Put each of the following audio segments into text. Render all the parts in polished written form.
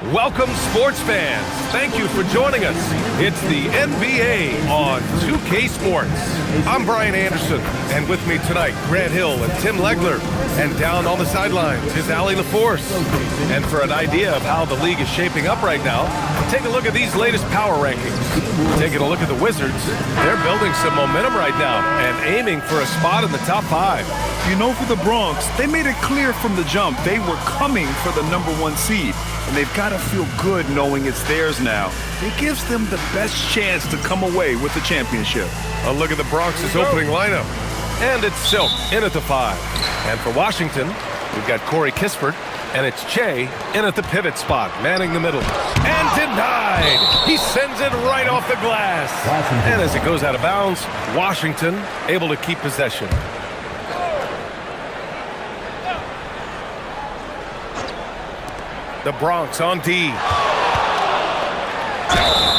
Welcome, sports fans. Thank you for joining us. It's the NBA on 2K Sports. I'm Brian Anderson, and with me tonight, Grant Hill and Tim Legler. And down on the sidelines is Allie LaForce. And for an idea of how the league is shaping up right now, take a look at these latest power rankings. Taking a look at the Wizards, they're building some momentum right now and aiming for a spot in the top 5. You know, for the Bronx, they made it clear from the jump they were coming for the #1 seed. And they've got to feel good knowing it's theirs now. It gives them the best chance to come away with the championship. A look at the Bronx's opening lineup. And it's Silk in at the 5. And for Washington, we've got Corey Kispert. And it's Che in at the pivot spot, manning the middle. And denied! He sends it right off the glass. And as it goes out of bounds, Washington able to keep possession. The Bronx on D.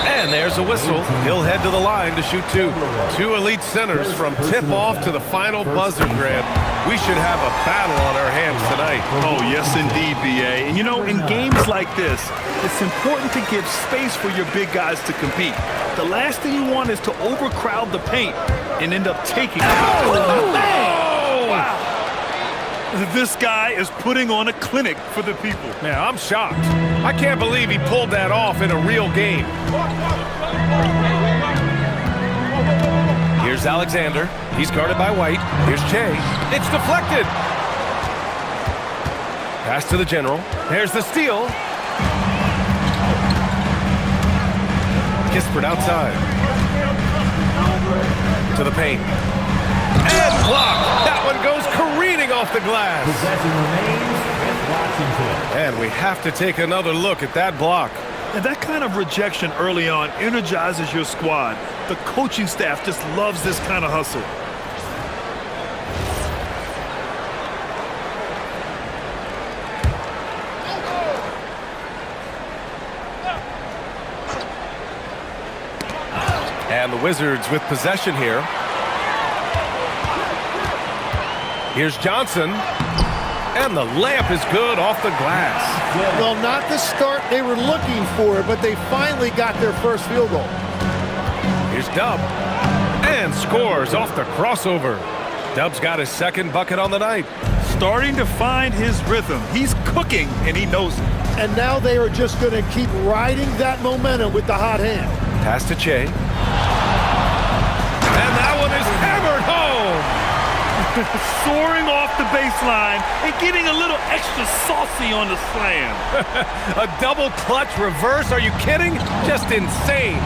And there's a whistle. He'll head to the line to shoot 2. 2 elite centers from tip-off to the final buzzer, Grant. We should have a battle on our hands tonight. Oh, yes, indeed, B.A. And, you know, in games like this, it's important to give space for your big guys to compete. The last thing you want is to overcrowd the paint and end up taking it. Oh, man! Wow. This guy is putting on a clinic for the people. Man, I'm shocked. I can't believe he pulled that off in a real game. Here's Alexander. He's guarded by White. Here's Che. It's deflected. Pass to the general. There's the steal. Kispert outside. To the paint. And blocked. That one goes careening off the glass. Possession remains with Washington. And we have to take another look at that block. And that kind of rejection early on energizes your squad. The coaching staff just loves this kind of hustle. And the Wizards with possession here. Here's Johnson. And the layup is good off the glass. Well, not the start they were looking for, but they finally got their first field goal. Here's Dub. And scores off the crossover. Dub's got his second bucket on the night. Starting to find his rhythm. He's cooking, and he knows it. And now they are just going to keep riding that momentum with the hot hand. Pass to Che. And that one is hammered home. Soaring off the baseline and getting a little extra saucy on the slam. A double clutch reverse. Are you kidding? Just insane.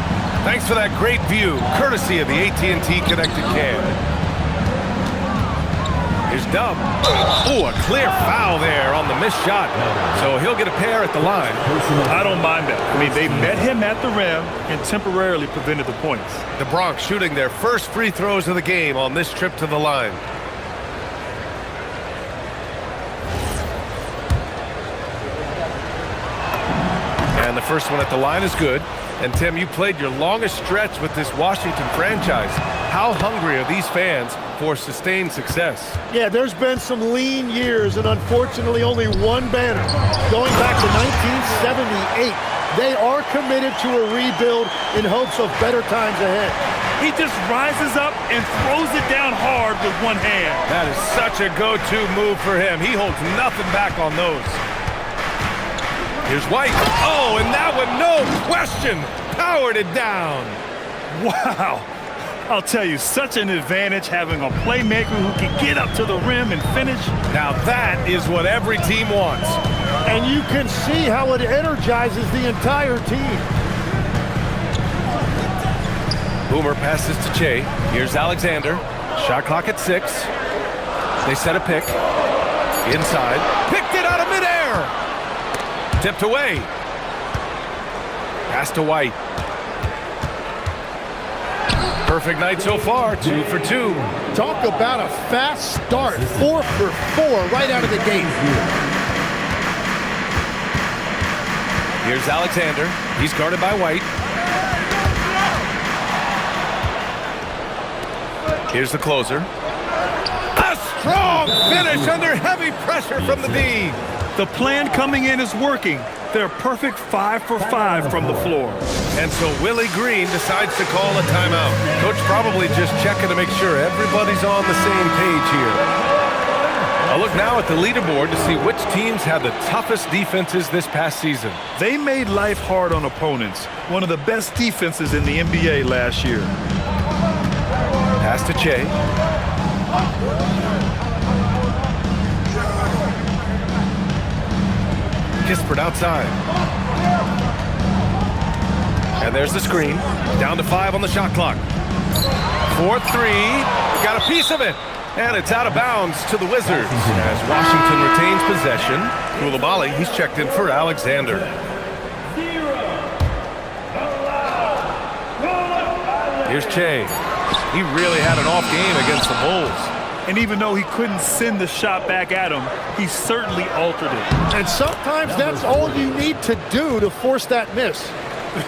Thanks for that great view, courtesy of the AT&T Connected Cam. Here's Dub. Oh, a clear foul there on the missed shot. So he'll get a pair at the line. I don't mind that. I mean, they met him at the rim and temporarily prevented the points. The Bronx shooting their first free throws of the game on this trip to the line. And the first one at the line is good. And Tim, you played your longest stretch with this Washington franchise. How hungry are these fans for sustained success? Yeah, there's been some lean years and unfortunately only one banner. Going back to 1978, they are committed to a rebuild in hopes of better times ahead. He just rises up and throws it down hard with one hand. That is such a go-to move for him. He holds nothing back on those. Here's White. Oh, and that one, no question, powered it down. Wow. I'll tell you, such an advantage having a playmaker who can get up to the rim and finish. Now that is what every team wants. And you can see how it energizes the entire team. Boomer passes to Che. Here's Alexander. Shot clock at 6. They set a pick. Inside. Picked it out of midair. Tipped away. Pass to White. Perfect night so far, 2 for 2. Talk about a fast start, 4 for 4 right out of the gate. Here's Alexander. He's guarded by White. Here's the closer. A strong finish under heavy pressure from the D. The plan coming in is working. They're a perfect 5 for 5 from the floor. And so Willie Green decides to call a timeout. Coach probably just checking to make sure everybody's on the same page here. A look now at the leaderboard to see which teams had the toughest defenses this past season. They made life hard on opponents. One of the best defenses in the NBA last year. Pass to Che. Kispert outside. And there's the screen. Down to 5 on the shot clock. 4-3. Got a piece of it. And it's out of bounds to the Wizards as Washington retains possession. Coulibaly, he's checked in for Alexander. Here's Che. He really had an off game against the Bulls. And even though he couldn't send the shot back at him, he certainly altered it. And sometimes that's all you need to do to force that miss.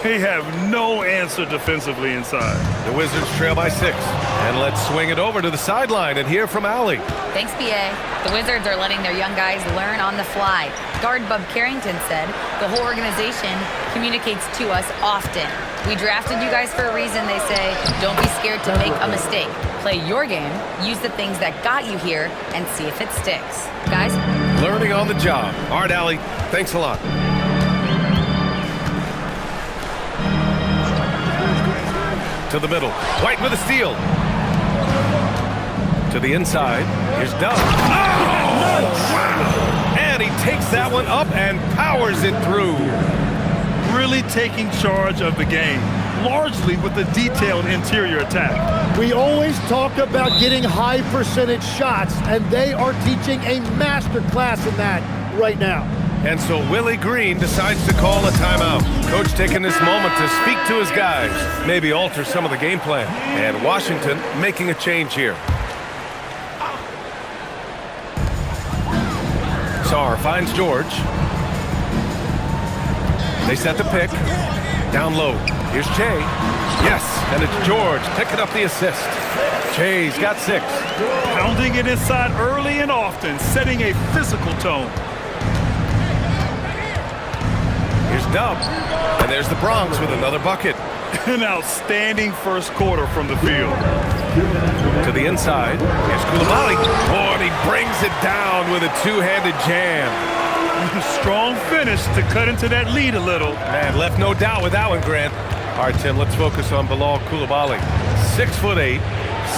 They have no answer defensively inside. The Wizards trail by 6. And let's swing it over to the sideline and hear from Allie. Thanks, BA. The Wizards are letting their young guys learn on the fly. Guard Bub Carrington said the whole organization communicates to us often. We drafted you guys for a reason, they say. Don't be scared to make a mistake. Play your game, use the things that got you here, and see if it sticks. Guys? Learning on the job. All right, Allie. Thanks a lot. To the middle. White with a steal. To the inside. Here's Dove. Oh! Wow! And he takes that one up and powers it through. Really taking charge of the game, largely with the detailed interior attack. We always talk about getting high percentage shots, and they are teaching a master class in that right now. And so Willie Green decides to call a timeout. Coach taking this moment to speak to his guys, maybe alter some of the game plan. And Washington making a change here. Sarr finds George. They set the pick. Down low. Here's Che. Yes, and it's George picking up the assist. Che's got 6. Pounding it inside early and often, setting a physical tone. Here's Dub. And there's the Bronx with another bucket. An outstanding first quarter from the field. To the inside. Here's Coulibaly. Oh, and he brings it down with a two-handed jam. Strong finish to cut into that lead a little. Man, left no doubt with that one, Grant. All right, Tim, let's focus on Bilal Coulibaly. 6'8",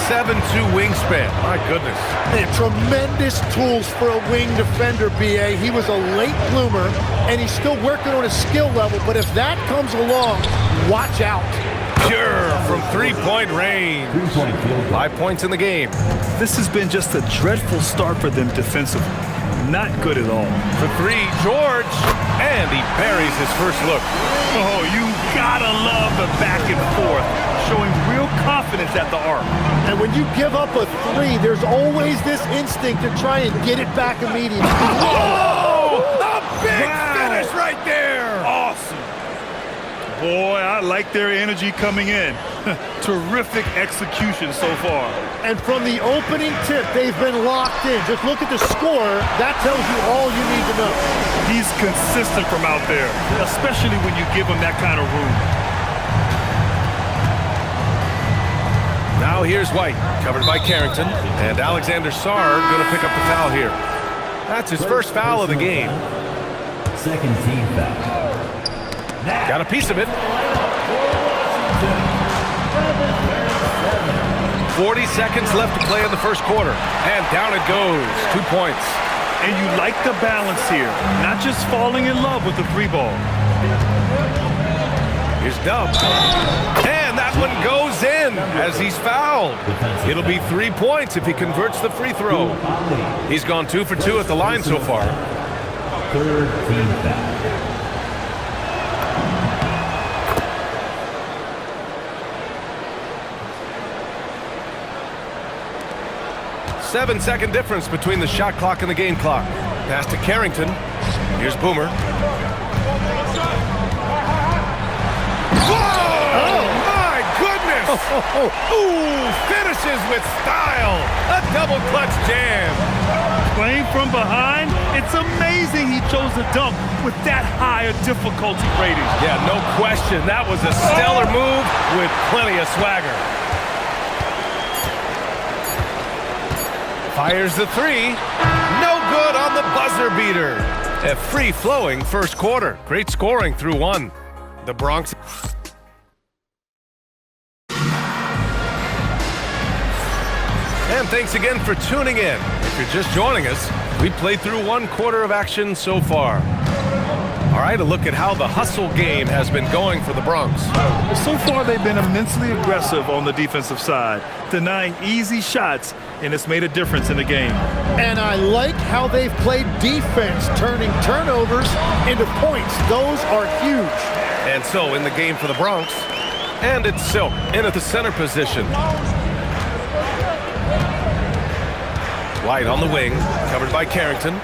7'2" wingspan. My goodness. And tremendous tools for a wing defender, BA. He was a late bloomer, and he's still working on his skill level, but if that comes along, watch out. Pure from three-point range. 5 points in the game. This has been just a dreadful start for them defensively. Not good at all. For 3, George. And he buries his first look. Oh, you gotta love the back and forth, showing real confidence at the arc. And when you give up a 3, there's always this instinct to try and get it back immediately. Oh! A big finish right there! Awesome. Boy, I like their energy coming in. Terrific execution so far. And from the opening tip, they've been locked in. Just look at the score. That tells you all you need to know. He's consistent from out there, especially when you give him that kind of room. Now here's White, covered by Carrington. And Alexander Sarr going to pick up the foul here. That's his first foul of the game. Second team foul. Got a piece of it. 40 seconds left to play in the first quarter. And down it goes. 2 points. And you like the balance here. Not just falling in love with the 3 ball. Here's Dub. And that one goes in as he's fouled. It'll be 3 points if he converts the free throw. He's gone 2 for 2 at the line so far. Third team foul. 7-second difference between the shot clock and the game clock. Pass to Carrington. Here's Boomer. Whoa! Oh, my goodness! Ooh, finishes with style. A double clutch jam. Playing from behind, it's amazing he chose to dunk with that high a difficulty rating. Yeah, no question. That was a stellar move with plenty of swagger. Fires the three. No good on the buzzer beater. A free-flowing first quarter. Great scoring through one. The Bronx. And thanks again for tuning in. If you're just joining us, we played through one quarter of action so far. All right, a look at how the hustle game has been going for the Bronx. So far, they've been immensely aggressive on the defensive side, denying easy shots, and it's made a difference in the game. And I like how they've played defense, turning turnovers into points. Those are huge. And so in the game for the Bronx, and it's Silk in at the center position. White on the wing, covered by Carrington.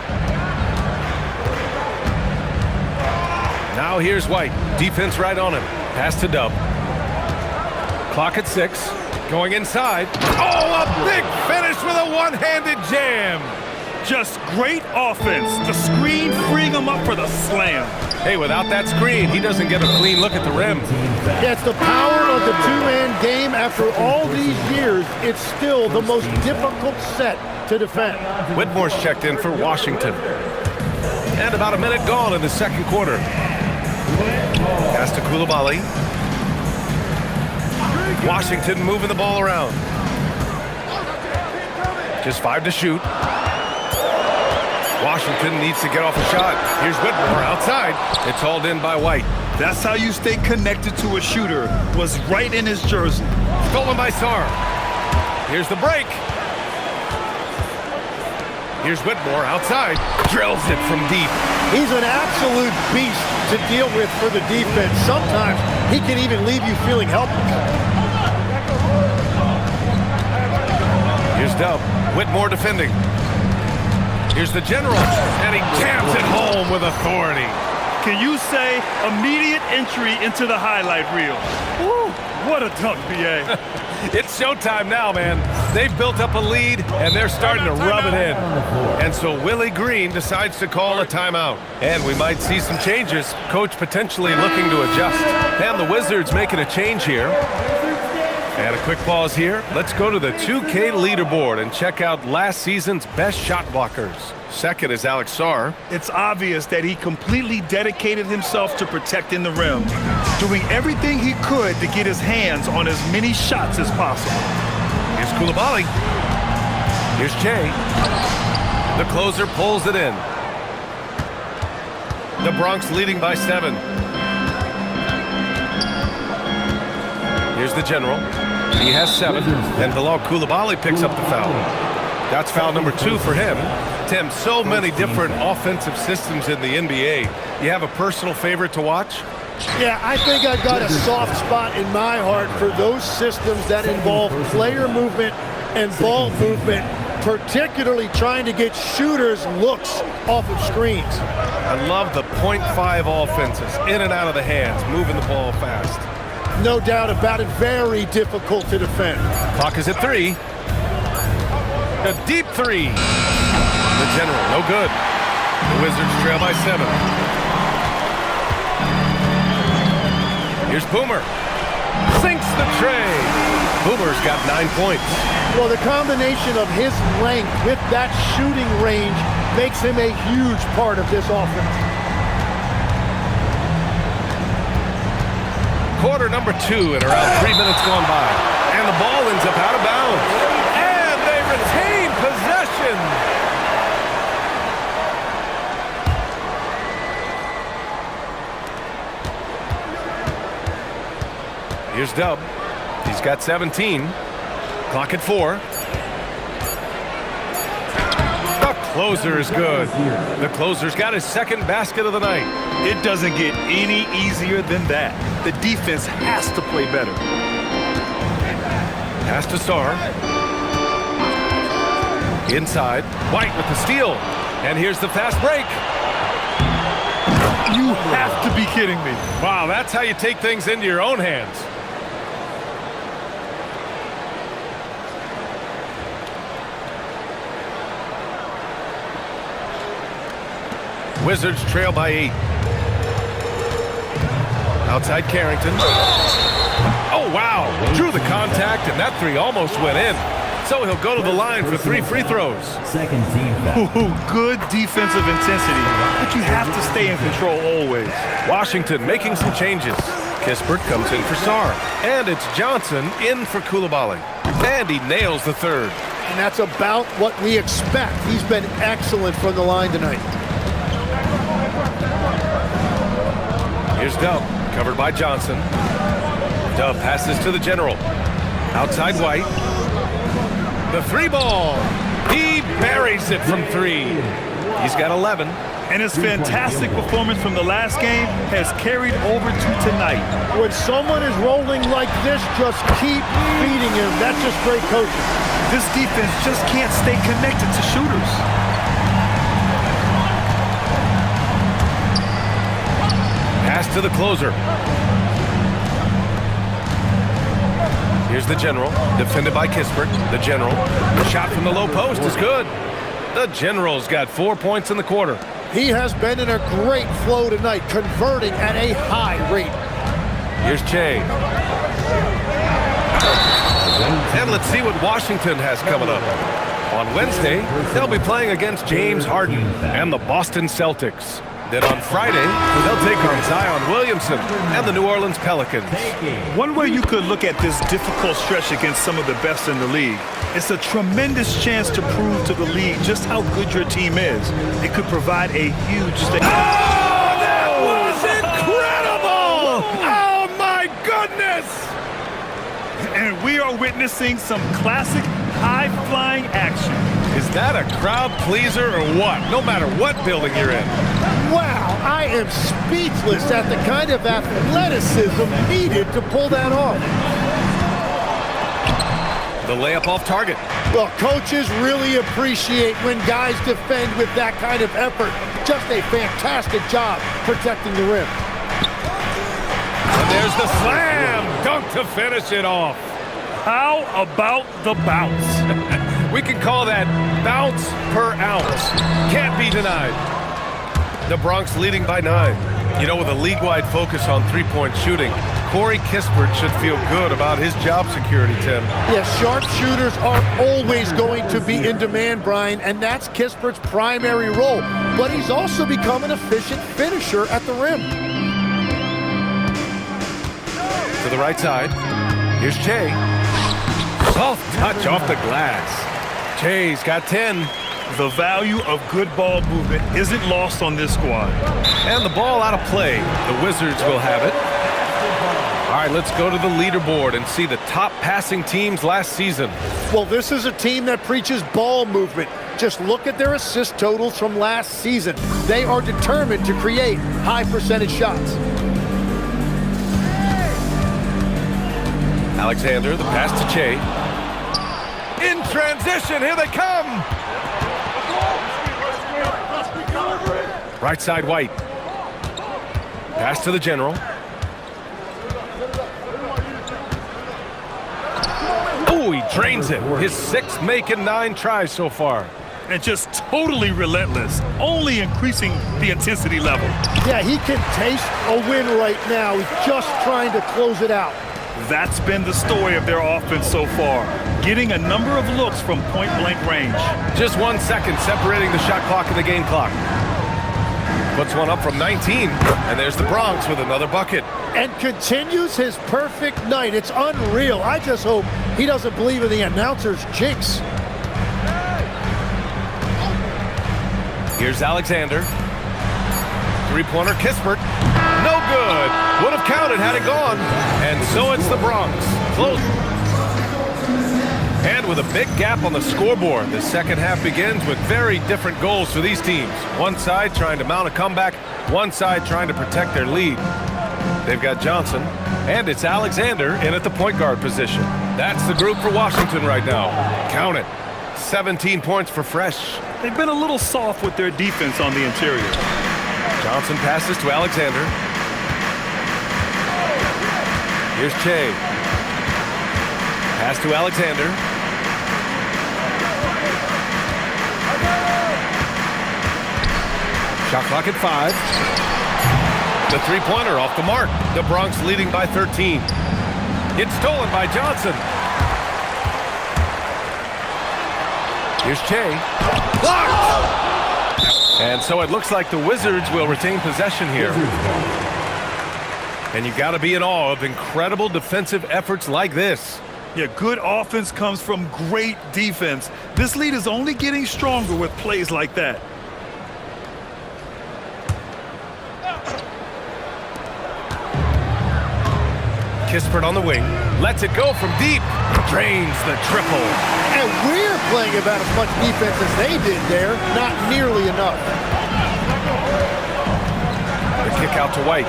Now here's White. Defense right on him. Pass to Dub. Clock at 6. Going inside. Oh, a big finish with a one-handed jam. Just great offense. The screen freeing him up for the slam. Hey, without that screen, he doesn't get a clean look at the rim. Yeah, it's the power of the two-man game. After all these years, it's still the most difficult set to defend. Whitmore's checked in for Washington. And about a minute gone in the second quarter. Pass to Coulibaly. Washington moving the ball around. Just 5 to shoot. Washington needs to get off a shot. Here's Whitmore outside. It's hauled in by White. That's how you stay connected to a shooter. Was right in his jersey. Stolen by Sarr. Here's the break. Here's Whitmore outside. Drills it from deep. He's an absolute beast to deal with for the defense. Sometimes he can even leave you feeling helpless. Here's Dub. Whitmore defending. Here's the general. And he jams it home with authority. Can you say immediate entry into the highlight reel? Woo, what a dunk, B.A. It's showtime now, man. They've built up a lead, and they're starting to rub it in. And so Willie Green decides to call a timeout. And we might see some changes. Coach potentially looking to adjust. And the Wizards making a change here. And a quick pause here. Let's go to the 2K leaderboard and check out last season's best shot blockers. Second is Alex Sarr. It's obvious that he completely dedicated himself to protecting the rim, doing everything he could to get his hands on as many shots as possible. Here's Coulibaly. Here's Jay. The closer pulls it in. The Bronx leading by 7. Here's the general. He has 7. And Bilal Coulibaly picks up the foul. That's foul number 2 for him. Tim, so many different offensive systems in the NBA. You have a personal favorite to watch? Yeah, I think I've got a soft spot in my heart for those systems that involve player movement and ball movement, particularly trying to get shooters looks off of screens. I love the .5 offenses, in and out of the hands, moving the ball fast. No doubt about it, very difficult to defend. Clock is at 3. A deep 3. The general, no good. The Wizards trail by 7. Here's Boomer. Sinks the tray. Boomer's got 9 points. Well, the combination of his length with that shooting range makes him a huge part of this offense. Quarter number 2 and around 3 minutes gone by. And the ball ends up out of bounds. And they retain possession. Here's Dub. He's got 17. Clock at 4. The closer is good. The closer's got his second basket of the night. It doesn't get any easier than that. The defense has to play better. Pass to Sarr. Inside. White with the steal. And here's the fast break. You have to be kidding me. Wow, that's how you take things into your own hands. Wizards trail by 8. Outside Carrington. Oh, wow. Drew the contact, and that three almost went in. So he'll go to the line for 3 free throws. Second team foul. Ooh, good defensive intensity, but you have to stay in control always. Washington making some changes. Kispert comes in for Sarr. And it's Johnson in for Coulibaly. And he nails the third. And that's about what we expect. He's been excellent from the line tonight. Here's Dub, covered by Johnson. Dub passes to the general. Outside White. The 3 ball. He buries it from 3. He's got 11. And his fantastic performance from the last game has carried over to tonight. When someone is rolling like this, just keep feeding him. That's just great coaching. This defense just can't stay connected to shooters. Pass to the closer. Here's the general, defended by Kispert. The general. The shot from the low post is good. The general's got 4 points in the quarter. He has been in a great flow tonight, converting at a high rate. Here's Che. And let's see what Washington has coming up. On Wednesday, they'll be playing against James Harden and the Boston Celtics. Then on Friday, they'll take on Zion Williamson and the New Orleans Pelicans. One way you could look at this difficult stretch against some of the best in the league, it's a tremendous chance to prove to the league just how good your team is. It could provide a huge stake. Oh, that was incredible! Oh, my goodness! And we are witnessing some classic high-flying action. Is that a crowd pleaser or what? No matter what building you're in. Wow, I am speechless at the kind of athleticism needed to pull that off. The layup off target. Well, coaches really appreciate when guys defend with that kind of effort. Just a fantastic job protecting the rim. And there's the slam dunk to finish it off. How about the bounce? We can call that bounce per ounce. Can't be denied. The Bronx leading by 9. You know, with a league-wide focus on three-point shooting, Corey Kispert should feel good about his job security, Tim. Yes, sharpshooters are always going to be in demand, Brian, and that's Kispert's primary role. But he's also become an efficient finisher at the rim. To the right side, here's Che. Soft touch off the glass. Che's got 10. The value of good ball movement isn't lost on this squad. And the ball out of play. The Wizards will have it. All right, let's go to the leaderboard and see the top passing teams last season. Well, this is a team that preaches ball movement. Just look at their assist totals from last season. They are determined to create high percentage shots. Alexander, the pass to Che. In transition, here they come. Right side, White. Pass to the general. Oh, he drains it. His 6th make in 9 tries so far. And just totally relentless, only increasing the intensity level. Yeah, he can taste a win right now. He's just trying to close it out. That's been the story of their offense so far, getting a number of looks from point-blank range. Just 1 second separating the shot clock and the game clock. Puts one up from 19, and there's the Bronx with another bucket. And continues his perfect night. It's unreal. I just hope he doesn't believe in the announcer's jinx. Here's Alexander. Three-pointer, Kispert. No good. Would have counted had it gone. And so it's the Bronx. Close. And with a big gap on the scoreboard, the second half begins with very different goals for these teams. One side trying to mount a comeback, one side trying to protect their lead. They've got Johnson, and it's Alexander in at the point guard position. That's the group for Washington right now. Count it. 17 points for Fresh. They've been a little soft with their defense on the interior. Johnson passes to Alexander. Here's Che. Pass to Alexander. Shot clock at 5. The three-pointer off the mark. The Bronx leading by 13. It's stolen by Johnson. Here's Che. Blocked! And so it looks like the Wizards will retain possession here. And you got to be in awe of incredible defensive efforts like this. Yeah, good offense comes from great defense. This lead is only getting stronger with plays like that. Kispert on the wing. Lets it go from deep. Drains the triple. And we're playing about as much defense as they did there. Not nearly enough. The kick out to White.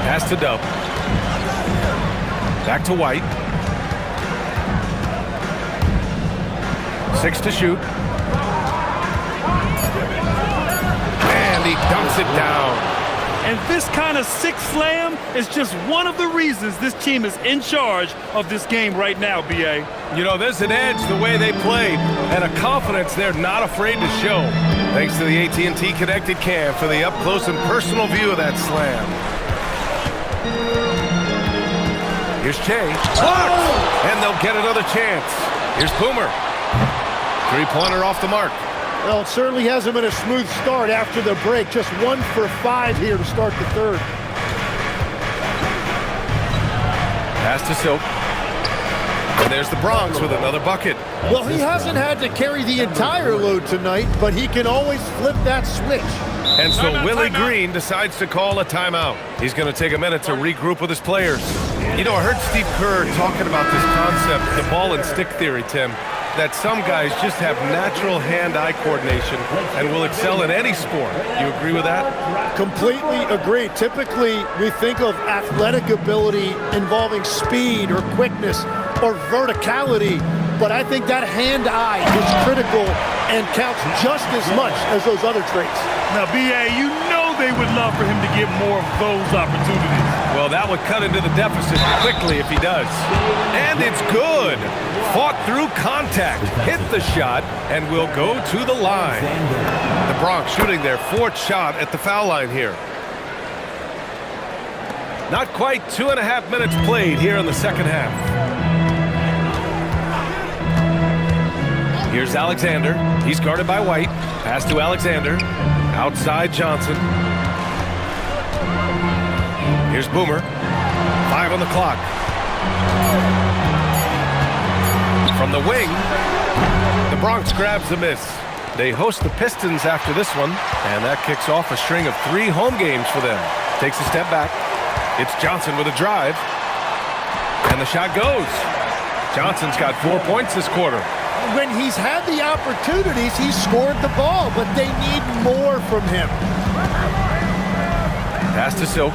Pass to Dub. Back to White. 6 to shoot. And he dumps it down. And this kind of sick slam is just one of the reasons this team is in charge of this game right now, B.A. You know, there's an edge the way they played and a confidence they're not afraid to show. Thanks to the AT&T Connected Cam for the up-close and personal view of that slam. Here's Che. Blocked! And they'll get another chance. Here's Boomer. Three-pointer off the mark. Well, it certainly hasn't been a smooth start after the break. Just 1 for 5 here to start the third. Pass to Silk. And there's the Bronx with another bucket. Well, he hasn't had to carry the entire load tonight, but he can always flip that switch. And so Willie Green decides to call a timeout. He's going to take a minute to regroup with his players. You know, I heard Steve Kerr talking about this concept, the ball and stick theory, Tim, that some guys just have natural hand-eye coordination and will excel in any sport. You agree with that? Completely agree. Typically, we think of athletic ability involving speed or quickness or verticality, but I think that hand-eye is critical and counts just as much as those other traits. Now, B.A., you know they would love for him to get more of those opportunities. Well, that would cut into the deficit quickly if he does. And it's good. Fought through contact, hit the shot, and will go to the line. The Bronx shooting their 4th shot at the foul line here. Not quite 2.5 minutes played here in the second half. Here's Alexander. He's guarded by White. Pass to Alexander. Outside Johnson. Here's Boomer. 5 on the clock. From the wing, the Bronx grabs the miss. They host the Pistons after this one, and that kicks off a string of 3 home games for them. Takes a step back. It's Johnson with a drive. And the shot goes. Johnson's got 4 points this quarter. When he's had the opportunities, he's scored the ball, but they need more from him. Pass to Silk.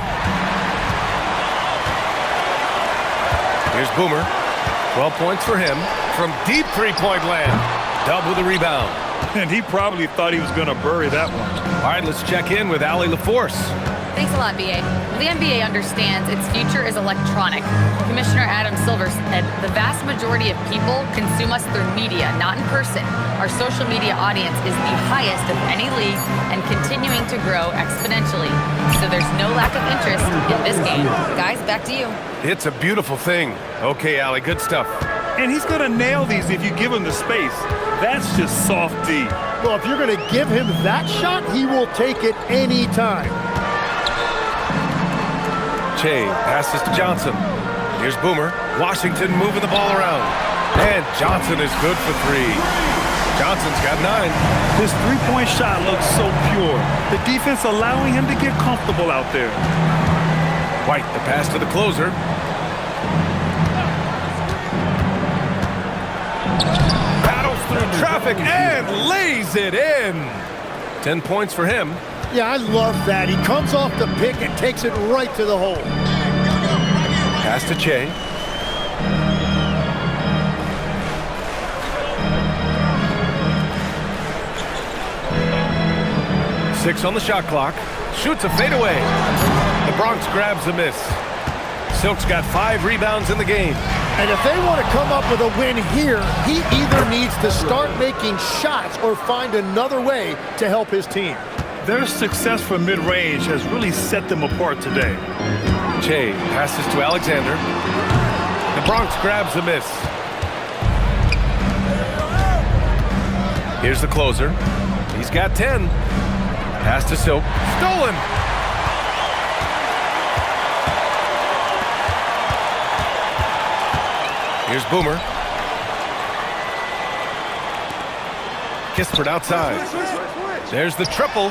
Here's Boomer. 12 points for him from deep three-point land. Dub with a rebound. And he probably thought he was going to bury that one. All right, let's check in with Allie LaForce. Thanks a lot, BA. The NBA understands its future is electronic. Commissioner Adam Silver said the vast majority of people consume us through media, not in person. Our social media audience is the highest of any league and continuing to grow exponentially. So there's no lack of interest in this game. Guys, back to you. It's a beautiful thing. Okay, Allie, good stuff. And he's going to nail these if you give him the space. That's just soft D. Well, if you're going to give him that shot, he will take it any time. Che passes to Johnson. Here's Boomer. Washington moving the ball around. And Johnson is good for 3. Johnson's got 9. His three-point shot looks so pure. The defense allowing him to get comfortable out there. White, the pass to the closer. Battles through traffic and lays it in. 10 points for him. Yeah, I love that. He comes off the pick and takes it right to the hole. Pass to Che. Six on the shot clock. Shoots a fadeaway. The Bronx grabs the miss. Silk's got 5 rebounds in the game. And if they want to come up with a win here, he either needs to start making shots or find another way to help his team. Their success from mid-range has really set them apart today. Che passes to Alexander. The Bronx grabs the miss. Here's the closer. He's got 10. Pass to Silk. Stolen. Here's Boomer. Kispert outside. There's the triple.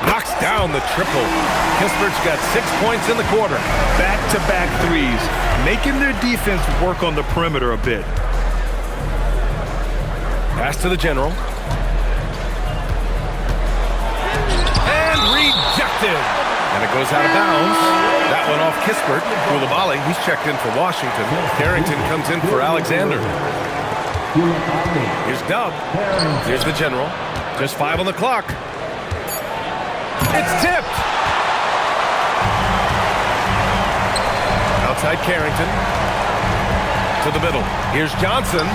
Knocks down the triple. Kispert's got 6 points in the quarter. Back-to-back threes, making their defense work on the perimeter a bit. Pass to the general. And rejected. And it goes out of bounds. That one off Kispert. Coulibaly, he's checked in for Washington. Carrington comes in for Alexander. Here's Dub. Here's the general. Just 5 on the clock. It's tipped. Outside Carrington. To the middle. Here's Johnson.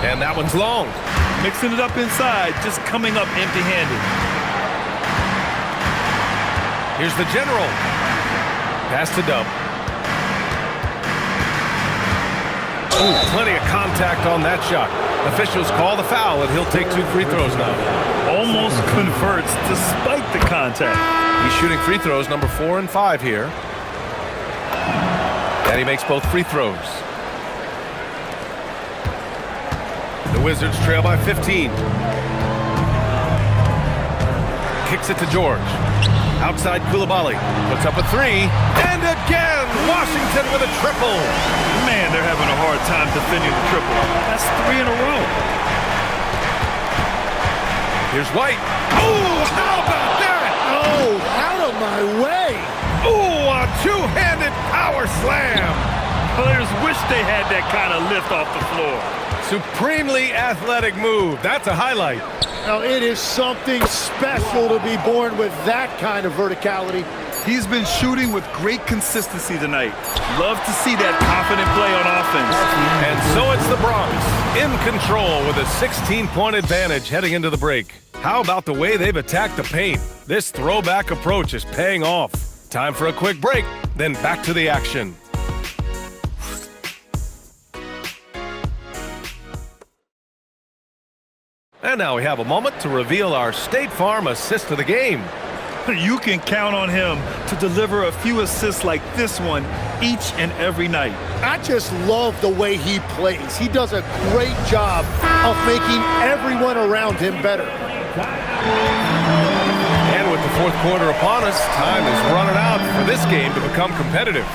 And that one's long. Mixing it up inside, just coming up empty-handed. Here's the general. Pass to Dub. Oh, plenty of contact on that shot. Officials call the foul, and he'll take 2 free throws now. Almost converts despite the contact. He's shooting free throws number 4 and 5 here. And he makes both free throws. The Wizards trail by 15. Kicks it to George. Outside Coulibaly. Puts up a 3. And again, Washington with a triple. Man, they're having a hard time defending the triple. That's 3 in a row. Here's White. Oh, how about that? Oh, out of my way. Oh, a two-handed power slam. Players wish they had that kind of lift off the floor. Supremely athletic move. That's a highlight. Now, it is something special to be born with that kind of verticality. He's been shooting with great consistency tonight. Love to see that confident play on offense. And so it's the Bronx in control with a 16-point advantage heading into the break. How about the way they've attacked the paint? This throwback approach is paying off. Time for a quick break, then back to the action. And now we have a moment to reveal our State Farm assist of the game. You can count on him to deliver a few assists like this one each and every night. I just love the way he plays. He does a great job of making everyone around him better. And with the fourth quarter upon us, time is running out for this game to become competitive.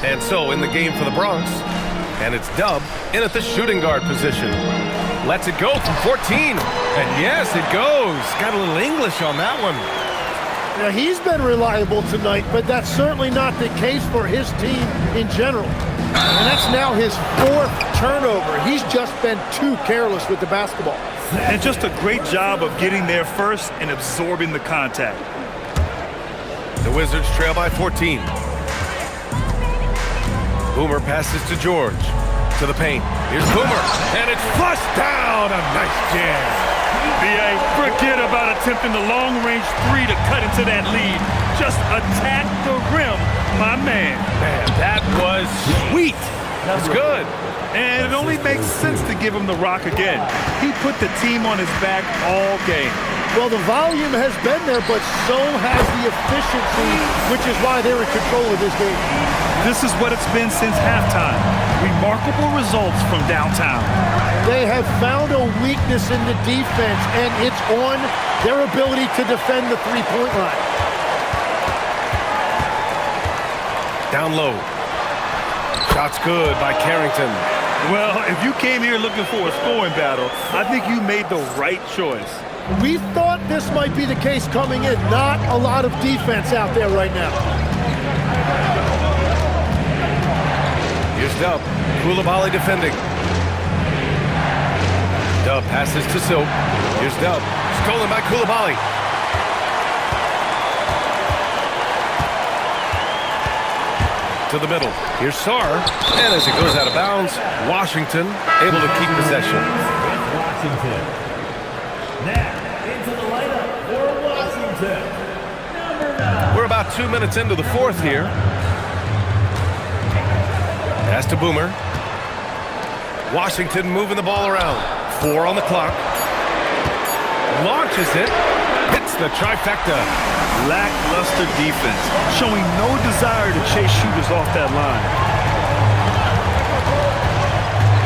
And so in the game for the Bronx, and it's Dub in at the shooting guard position. Lets it go from 14. And yes, it goes. Got a little English on that one. Now, he's been reliable tonight, but that's certainly not the case for his team in general. And that's now his 4th turnover. He's just been too careless with the basketball. And just a great job of getting there first and absorbing the contact. The Wizards trail by 14. Boomer passes to George. To the paint. Here's Boomer. And it's flushed down. A nice jam. B.A., forget about attempting the long-range 3 to cut into that lead. Just attack the rim, my man. Man, that was sweet. That's good. And it only makes sense to give him the rock again. He put the team on his back all game. Well, the volume has been there, but so has the efficiency, which is why they're in control of this game. This is what it's been since halftime. Remarkable results from downtown. They have found a weakness in the defense, and it's on their ability to defend the three-point line. Down low. Shot's good by Carrington. Well, if you came here looking for a scoring battle, I think you made the right choice. We thought this might be the case coming in. Not a lot of defense out there right now. Here's Dub. Coulibaly defending. Dub passes to Silk. Here's Dub. Stolen by Coulibaly. To the middle. Here's Sarr. And as it goes out of bounds, Washington able to keep possession. Washington. Now, into the lineup for Washington. about 2 minutes into the fourth here. Pass to Boomer. Washington moving the ball around. 4 on the clock. Launches it. Hits the trifecta. Lackluster defense, showing no desire to chase shooters off that line.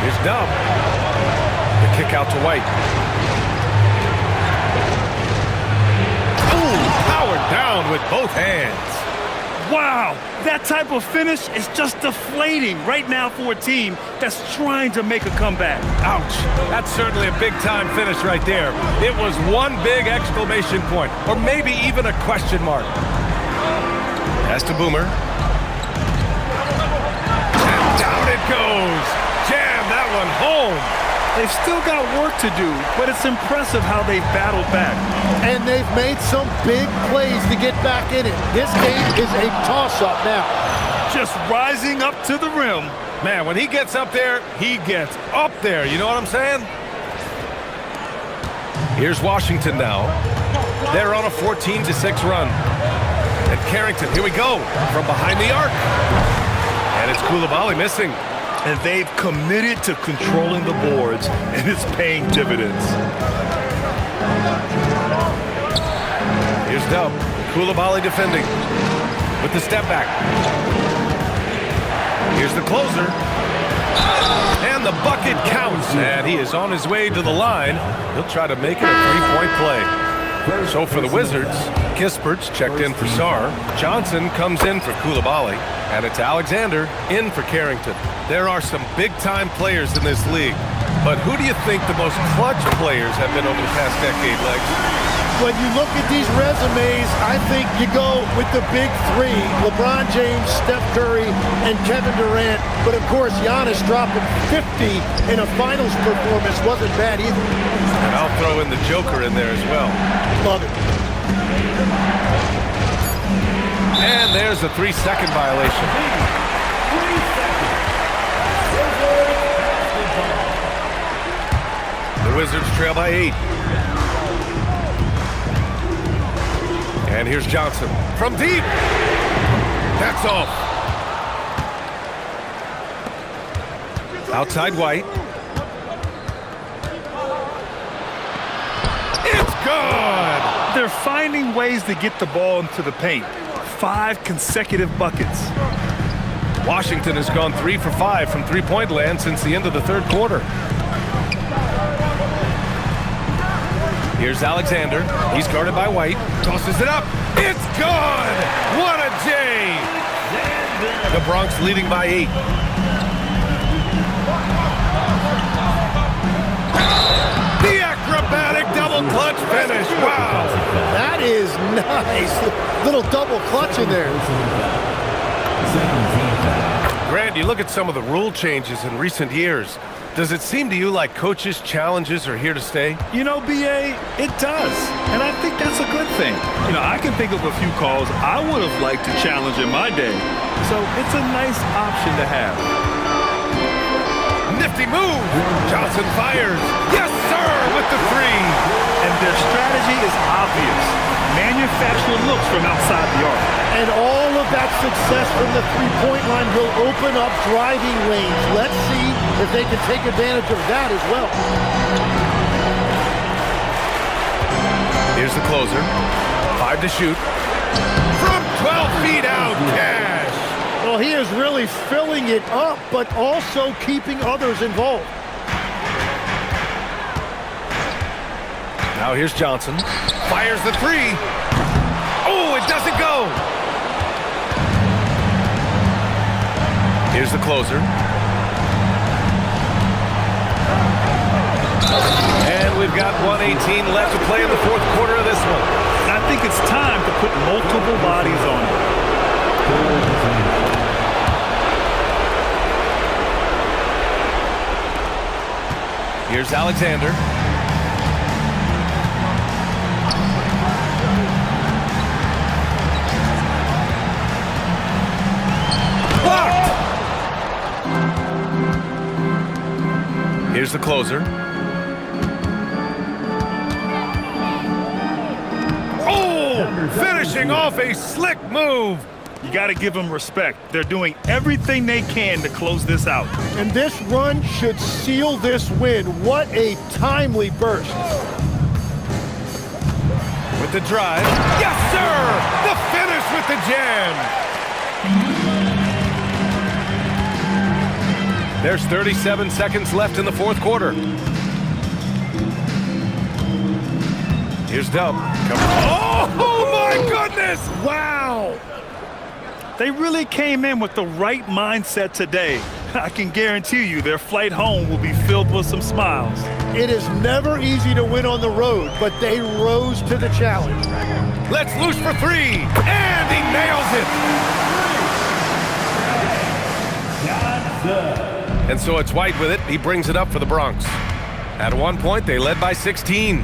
Here's Dub. The kick out to White. Ooh, powered down with both hands. Wow, that type of finish is just deflating right now for a team that's trying to make a comeback. Ouch. That's certainly a big-time finish right there. It was one big exclamation point, or maybe even a question mark. Pass to Boomer. And down it goes. Jam that one home. They've still got work to do, but it's impressive how they've battled back. And they've made some big plays to get back in it. This game is a toss-up now. Just rising up to the rim. Man, when he gets up there, he gets up there. You know what I'm saying? Here's Washington now. They're on a 14-6 run. And Carrington, here we go, from behind the arc. And it's Coulibaly missing. And they've committed to controlling the boards, and it's paying dividends. Here's Dub. Coulibaly defending with the step back. Here's the closer. And the bucket counts. And he is on his way to the line. He'll try to make it a three-point play. So for the Wizards, Kispert's checked in for Sarr. Johnson comes in for Coulibaly. And it's Alexander in for Carrington. There are some big-time players in this league. But who do you think the most clutch players have been over the past decade, Legs? When you look at these resumes, I think you go with the big three: LeBron James, Steph Curry, and Kevin Durant. But of course, Giannis dropping 50 in a finals performance wasn't bad either. And I'll throw in the Joker in there as well. Love it. And there's a 3-second violation. The Wizards trail by 8. And here's Johnson from deep. That's off. Outside White. It's good. They're finding ways to get the ball into the paint. 5 consecutive buckets. Washington has gone 3 for 5 from three-point land since the end of the third quarter. Here's Alexander. He's guarded by White. Tosses it up. It's gone! What a day! The Bronx leading by 8. The acrobatic double clutch finish. Wow! That is nice. Little double clutch in there. Grant, you look at some of the rule changes in recent years. Does it seem to you like coaches' challenges are here to stay? You know, B.A., it does. And I think that's a good thing. You know, I can think of a few calls I would have liked to challenge in my day. So it's a nice option to have. Nifty move! Johnson fires. Yes, sir, with the 3. And their strategy is obvious. Manufacture looks from outside the arc. And all of that success from the three-point line will open up driving lanes. Let's see if they can take advantage of that as well. Here's the closer. 5 to shoot. From 12 feet out, Cash. Well, he is really filling it up, but also keeping others involved. Now here's Johnson. Fires the 3. Oh, it doesn't go. Here's the closer. And we've got 1:18 left to play in the fourth quarter of this one. I think it's time to put multiple bodies on it. Here's Alexander. Blocked! Here's the closer. Oh! finishing off a slick move. You got to give them respect. They're doing everything they can to close this out. And this run should seal this win. What a timely burst. With the drive. Yes, sir! The finish with the jam. There's 37 seconds left in the fourth quarter. Here's Dub. Oh my goodness! Wow. They really came in with the right mindset today. I can guarantee you their flight home will be filled with some smiles. It is never easy to win on the road, but they rose to the challenge. Let's loose for three, and he nails it. And so it's White with it. He brings it up for the Bronx. At one point, they led by 16.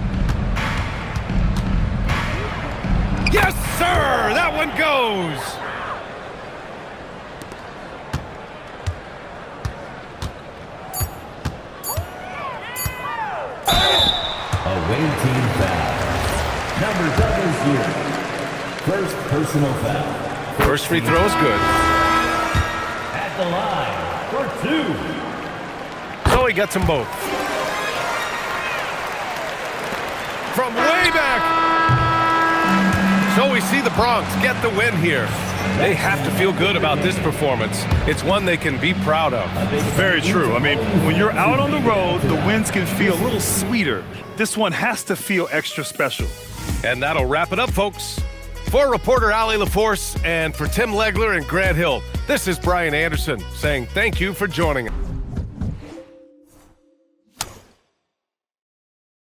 Yes, sir! That one goes! Away team foul. Number double zero. First personal foul. First free throw is good. At the line for two. So he gets them both. From way back. So we see the Bronx get the win here. They have to feel good about this performance. It's one they can be proud of. Very true. I mean, when you're out on the road, the wins can feel a little sweeter. This one has to feel extra special. And that'll wrap it up, folks. For reporter Allie LaForce and for Tim Legler and Grant Hill, this is Brian Anderson saying thank you for joining us.